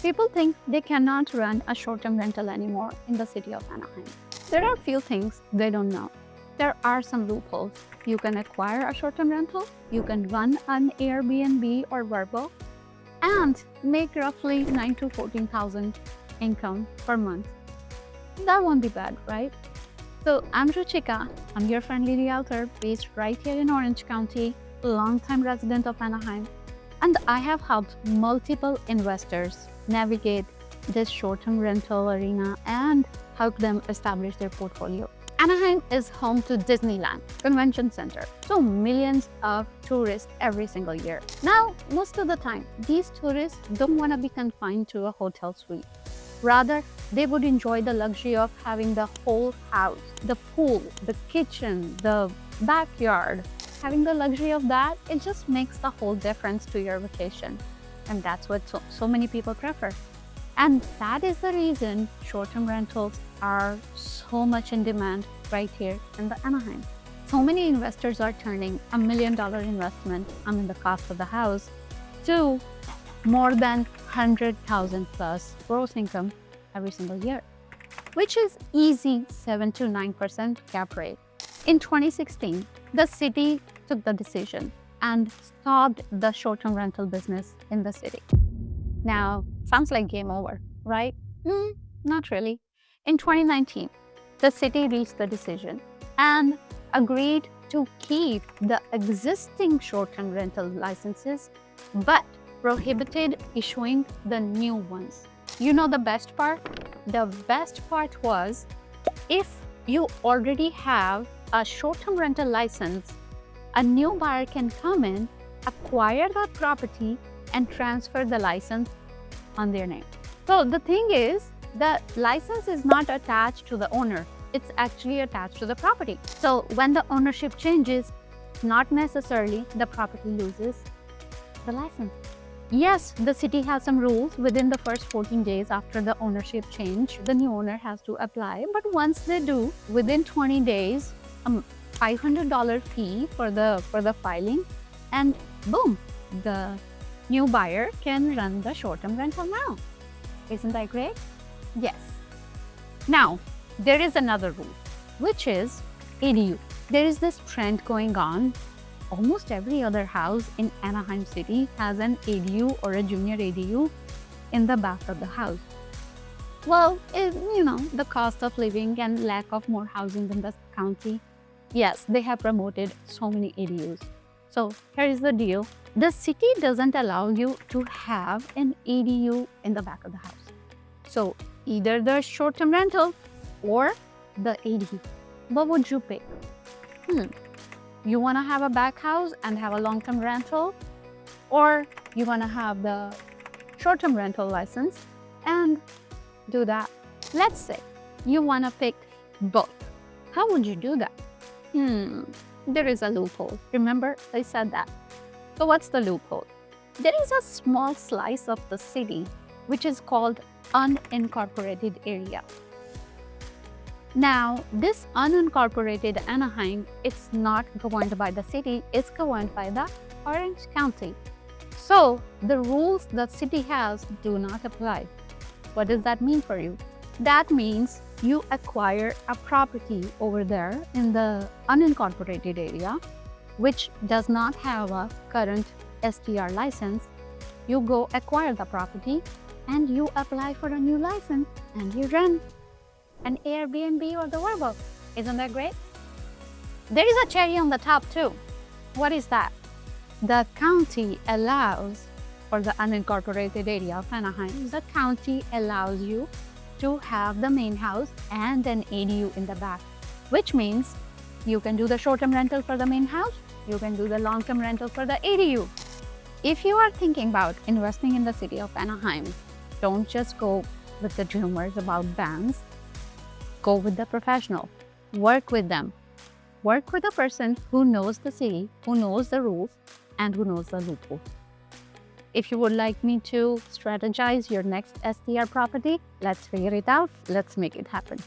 People think they cannot run a short-term rental anymore in the city of Anaheim. There are a few things they don't know. There are some loopholes. You can acquire a short-term rental, you can run an Airbnb or VRBO, and make roughly 9 to 14,000 income per month. That won't be bad, right? So I'm Ruchika. I'm your friendly realtor based right here in Orange County, longtime resident of Anaheim, and I have helped multiple investors navigate this short-term rental arena and help them establish their portfolio. Anaheim is home to Disneyland Convention Center, so millions of tourists every single year. Now, most of the time, these tourists don't want to be confined to a hotel suite. Rather, they would enjoy the luxury of having the whole house, the pool, the kitchen, the backyard. Having the luxury of that, it just makes the whole difference to your vacation. And that's what so many people prefer. And that is the reason short-term rentals are so much in demand right here in the Anaheim. So many investors are turning $1 million investment, the cost of the house, to more than 100,000 plus gross income every single year, which is easy 7 to 9% cap rate. In 2016, the city took the decision and stopped the short-term rental business in the city. Now, sounds like game over, right? Not really. In 2019, the city reached the decision and agreed to keep the existing short-term rental licenses, but prohibited issuing the new ones. You know the best part? The best part was, if you already have a short-term rental license, a new buyer can come in, acquire that property, and transfer the license on their name. So the thing is, the license is not attached to the owner. It's actually attached to the property. So when the ownership changes, not necessarily the property loses the license. Yes, the city has some rules. Within the first 14 days after the ownership change, the new owner has to apply. But once they do, within 20 days, $500 fee for the filing, and boom, the new buyer can run the short-term rental now. Isn't that great? Yes. Now, there is another rule, which is ADU. There is this trend going on. Almost every other house in Anaheim City has an ADU or a junior ADU in the back of the house. Well, the cost of living and lack of more housing in the county, yes, they have promoted so many ADUs. So here is the deal. The city doesn't allow you to have an ADU in the back of the house. So either the short-term rental or the ADU. What would you pick? You want to have a back house and have a long-term rental, or you want to have the short-term rental license and do that? Let's say you want to pick both. How would you do that? There is a loophole. Remember, I said that. So what's the loophole? There is a small slice of the city which is called unincorporated area. Now, this unincorporated Anaheim, it's not governed by the city, it's governed by the Orange County. So the rules the city has do not apply. What does that mean for you? That means you acquire a property over there in the unincorporated area, which does not have a current STR license. You go acquire the property and you apply for a new license and you run an Airbnb or the VRBO. Isn't that great? There is a cherry on the top too. What is that? The county allows, for the unincorporated area of Anaheim, the county allows you to have the main house and an ADU in the back, which means you can do the short-term rental for the main house, you can do the long-term rental for the ADU. If you are thinking about investing in the city of Anaheim, don't just go with the rumors about bands. Go with the professional. Work with them. Work with a person who knows the city, who knows the rules, and who knows the loophole. If you would like me to strategize your next STR property, let's figure it out. Let's make it happen.